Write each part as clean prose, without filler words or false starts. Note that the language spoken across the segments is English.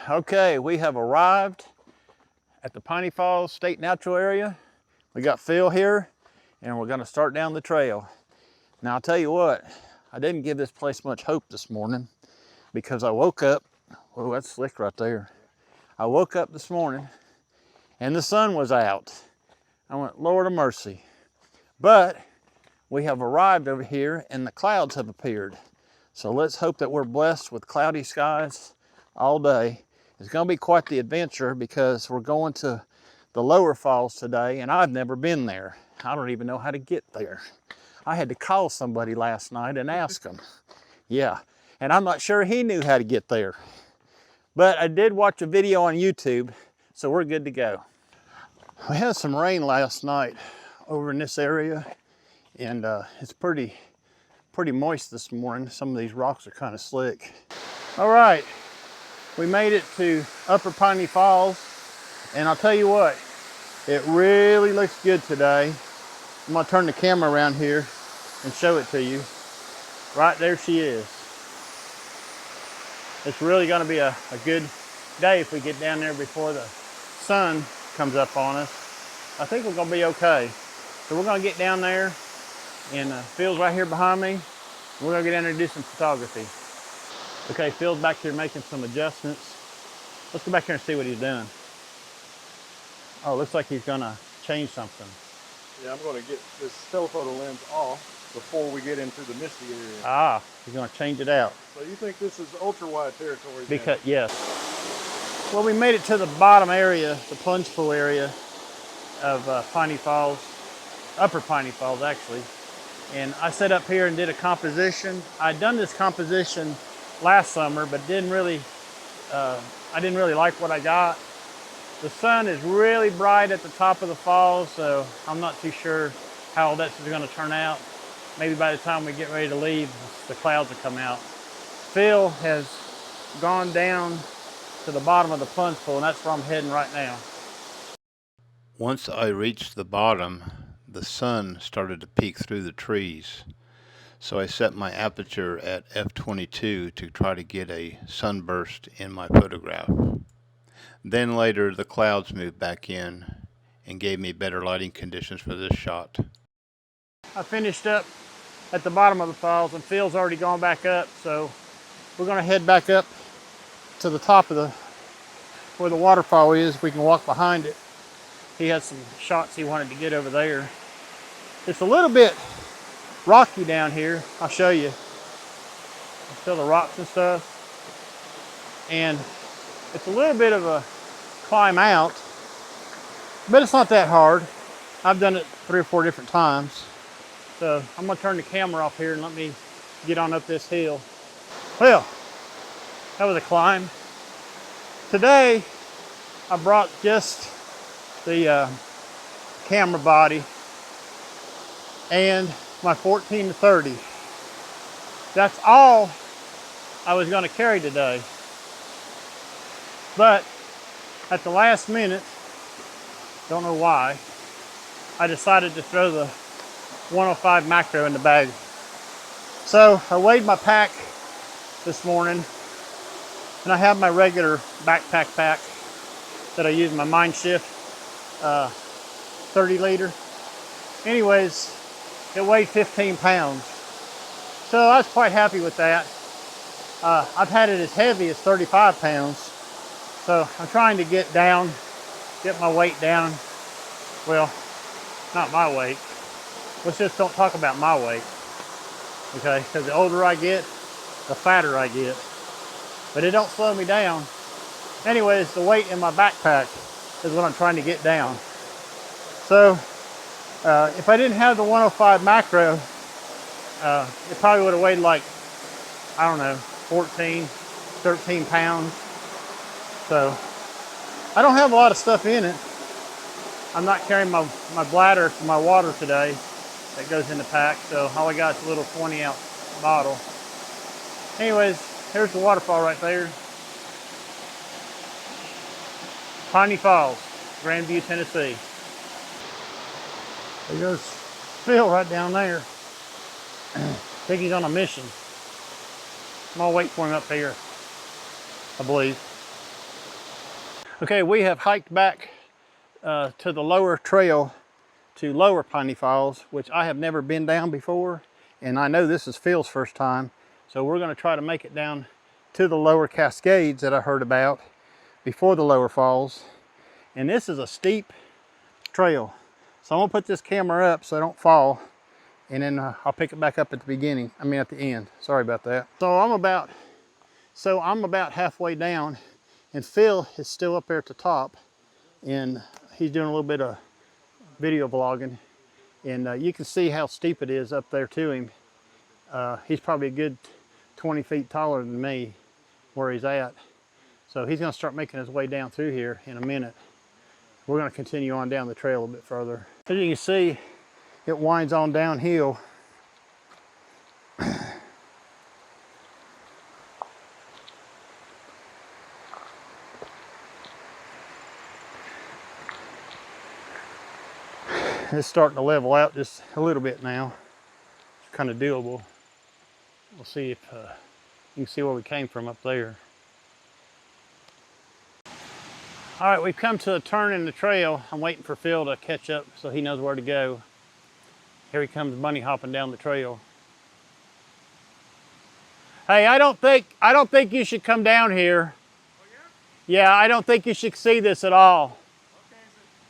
Okay, we have arrived at the Piney Falls State Natural Area. We got Phil here, and we're gonna start down the trail. Now, I'll tell you what, I didn't give this place much hope this morning because I woke up, oh, that's slick right there. I woke up this morning and the sun was out. I went, Lord of mercy. But we have arrived over here and the clouds have appeared. So let's hope that we're blessed with cloudy skies all day. It's gonna be quite the adventure because we're going to the lower falls today and I've never been there. I don't even know how to get there. I had to call somebody last night and ask them. Yeah, and I'm not sure he knew how to get there. But I did watch a video on YouTube, so we're good to go. We had some rain last night over in this area, and it's pretty moist this morning. Some of these rocks are kind of slick. All right, we made it to Upper Piney Falls, and I'll tell you what, it really looks good today. I'm gonna turn the camera around here and show it to you. Right there she is. It's really gonna be a good day if we get down there before the sun comes up on us. I think we're gonna be okay. So we're gonna get down there, and Phil's right here behind me. We're gonna get down there and do some photography. Okay, Phil's back here making some adjustments. Let's go back here and see what he's doing. Oh, looks like he's gonna change something. Yeah, I'm gonna get this telephoto lens off before we get into the misty area. Ah, he's gonna change it out. So you think this is ultra wide territory? Because, yes. Well, we made it to the bottom area, the plunge pool area of Piney Falls, Upper Piney Falls actually. And I set up here and did a composition. I'd done this composition last summer, but I didn't really like what I got. The sun is really bright at the top of the falls, so I'm not too sure how this is gonna turn out. Maybe by the time we get ready to leave, the clouds will come out. Phil has gone down to the bottom of the plunge pool, and that's where I'm heading right now. Once I reached the bottom, the sun started to peek through the trees. So I set my aperture at f/22 to try to get a sunburst in my photograph. Then later the clouds moved back in and gave me better lighting conditions for this shot. I finished up at the bottom of the falls and Phil's already gone back up, so we're gonna head back up to the top of where the waterfall is. We can walk behind it. He has some shots he wanted to get over there. It's a little bit rocky down here. I'll show you. Still the rocks and stuff. And it's a little bit of a climb out, but it's not that hard. I've done it 3 or 4 different times. So I'm gonna turn the camera off here and let me get on up this hill. Well, that was a climb. Today, I brought just the camera body and my 14 to 30. That's all I was gonna carry today. But at the last minute, don't know why, I decided to throw the 105 macro in the bag. So I weighed my pack this morning, and I have my regular backpack pack that I use, my Mind Shift 30 liter. Anyways, it weighed 15 pounds. So I was quite happy with that. I've had it as heavy as 35 pounds. So I'm trying to get my weight down. Well, not my weight. Let's just don't talk about my weight. Okay, because the older I get, the fatter I get. But it don't slow me down. Anyways, the weight in my backpack is what I'm trying to get down. So if I didn't have the 105 macro, it probably would have weighed like, I don't know, 14, 13 pounds. So I don't have a lot of stuff in it. I'm not carrying my bladder for my water today that goes in the pack, so all I got is a little 20-ounce bottle. Anyways, here's the waterfall right there. Piney Falls, Grandview, Tennessee. There goes Phil right down there. I think he's on a mission. I'm gonna wait for him up here, I believe. Okay, we have hiked back to the lower trail to Lower Piney Falls, which I have never been down before, and I know this is Phil's first time, so we're going to try to make it down to the lower Cascades that I heard about before the lower falls. And this is a steep trail, so I'm going to put this camera up so I don't fall, and then I'll pick it back up at the beginning, at the end. Sorry about that. So I'm about halfway down, and Phil is still up there at the top, and he's doing a little bit of video vlogging, and you can see how steep it is up there to him. He's probably a good 20 feet taller than me where he's at. So he's going to start making his way down through here in a minute. We're going to continue on down the trail a bit further. As you can see, it winds on downhill. It's starting to level out just a little bit now. It's kind of doable. We'll see if you can see where we came from up there. All right, we've come to a turn in the trail. I'm waiting for Phil to catch up so he knows where to go. Here he comes bunny hopping down the trail. Hey, I don't think you should come down here. Oh, yeah? Yeah, I don't think you should see this at all. Okay,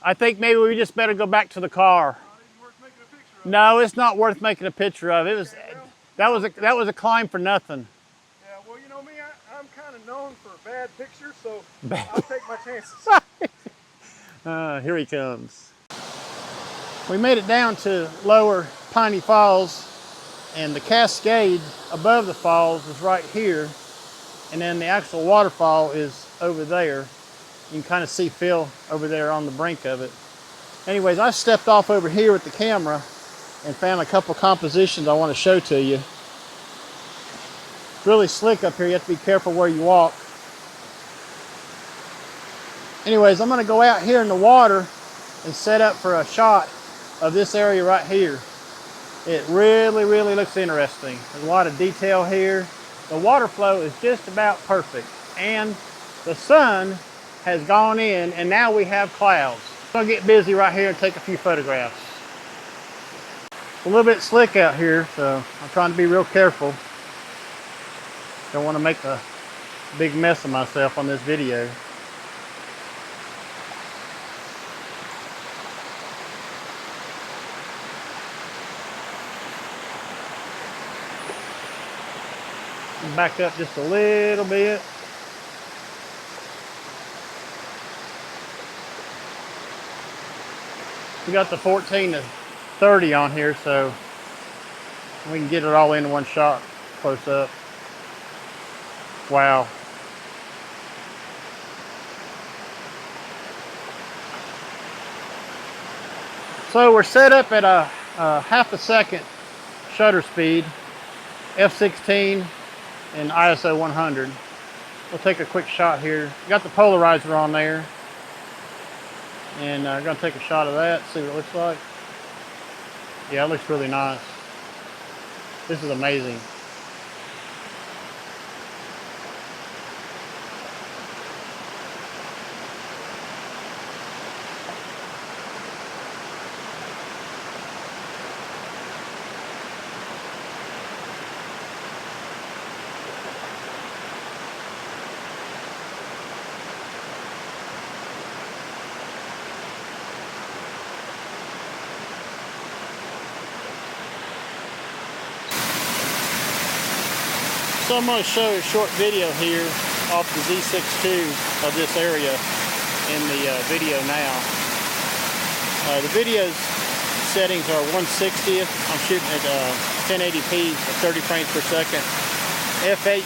I think maybe we just better go back to the car. it's worth making a picture of. No, it's not worth making a picture of. It was Okay, well, that was a climb for nothing. yeah, well, you know me, I'm kind of known for bad pictures, so Bad. I'll take my chances. Here he comes. We made it down to Lower Piney Falls, and the cascade above the falls is right here, and then the actual waterfall is over there. You can kind of see Phil over there on the brink of it. Anyways, I stepped off over here with the camera and found a couple compositions I want to show to you. It's really slick up here. You have to be careful where you walk. Anyways, I'm going to go out here in the water and set up for a shot of this area right here. It really, really looks interesting. There's a lot of detail here. The water flow is just about perfect, and the sun has gone in, and now we have clouds. I'm gonna get busy right here and take a few photographs. It's a little bit slick out here, so I'm trying to be real careful. Don't want to make a big mess of myself on this video. Back up just a little bit. We got the 14 to 30 on here, so we can get it all into one shot close up. Wow. So we're set up at a half a second shutter speed, f/16 and ISO 100. We'll take a quick shot here. Got the polarizer on there, and I'm gonna take a shot of that, see what it looks like. Yeah, it looks really nice. This is amazing. So I'm going to show a short video here off the Z6 II of this area in the video now. The video's settings are 1/60th. I'm shooting at 1080p at 30 frames per second. F8,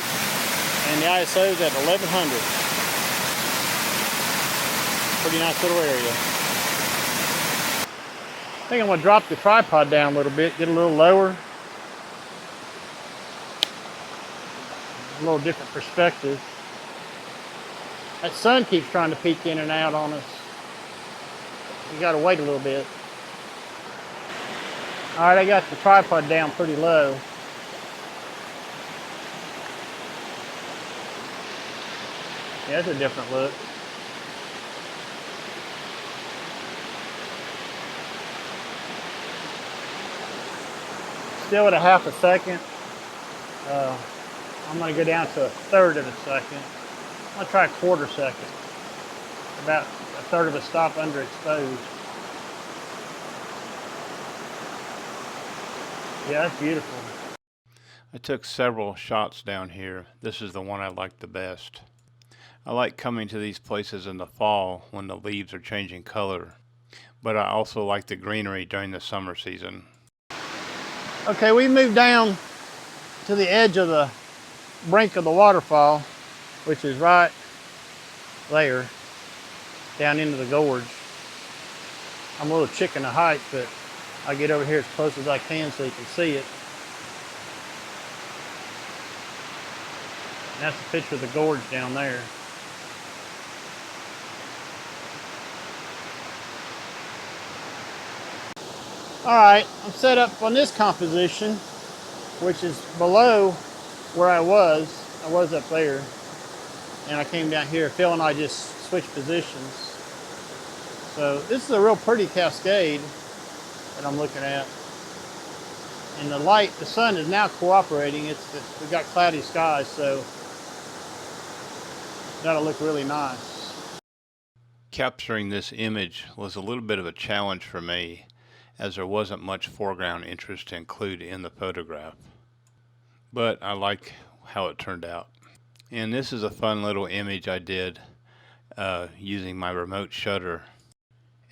and the ISO is at 1100. Pretty nice little area. I think I'm going to drop the tripod down a little bit, get a little lower. A little different perspective. That sun keeps trying to peek in and out on us. You got to wait a little bit. All right, I got the tripod down pretty low. Yeah, that's a different look. still at a half a second. I'm going to go down to a third of a second. I'll try a quarter second. About a third of a stop underexposed. Yeah, that's beautiful. I took several shots down here. This is the one I like the best. I like coming to these places in the fall when the leaves are changing color, but I also like the greenery during the summer season. Okay, we moved down to the edge of the brink of the waterfall, which is right there, down into the gorge. I'm a little chicken of height, but I'll get over here as close as I can so you can see it. And that's a picture of the gorge down there. All right, I'm set up on this composition, which is below where I was. I was up there, and I came down here. Phil and I just switched positions. So this is a real pretty cascade that I'm looking at. And the light, the sun is now cooperating. We've got cloudy skies, so that'll look really nice. Capturing this image was a little bit of a challenge for me, as there wasn't much foreground interest to include in the photograph. But I like how it turned out. And this is a fun little image I did using my remote shutter.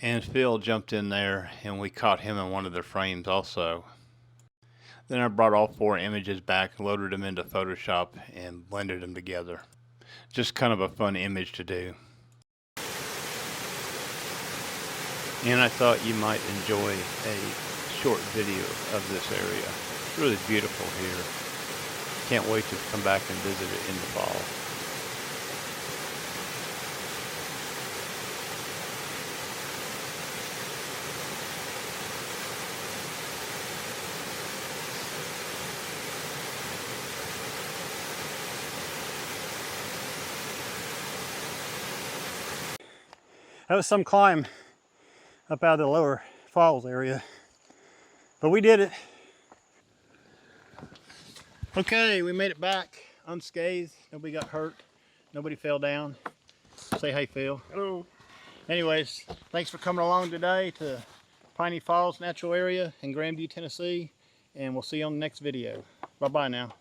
And Phil jumped in there and we caught him in one of the frames also. Then I brought all 4 images back, loaded them into Photoshop, and blended them together. Just kind of a fun image to do. And I thought you might enjoy a short video of this area. It's really beautiful here. Can't wait to come back and visit it in the fall. That was some climb up out of the lower falls area, but we did it. Okay, we made it back unscathed. Nobody got hurt. Nobody fell down. Say hey, Phil. Hello. Anyways, thanks for coming along today to Piney Falls Natural Area in Grandview, Tennessee, and we'll see you on the next video. Bye-bye now.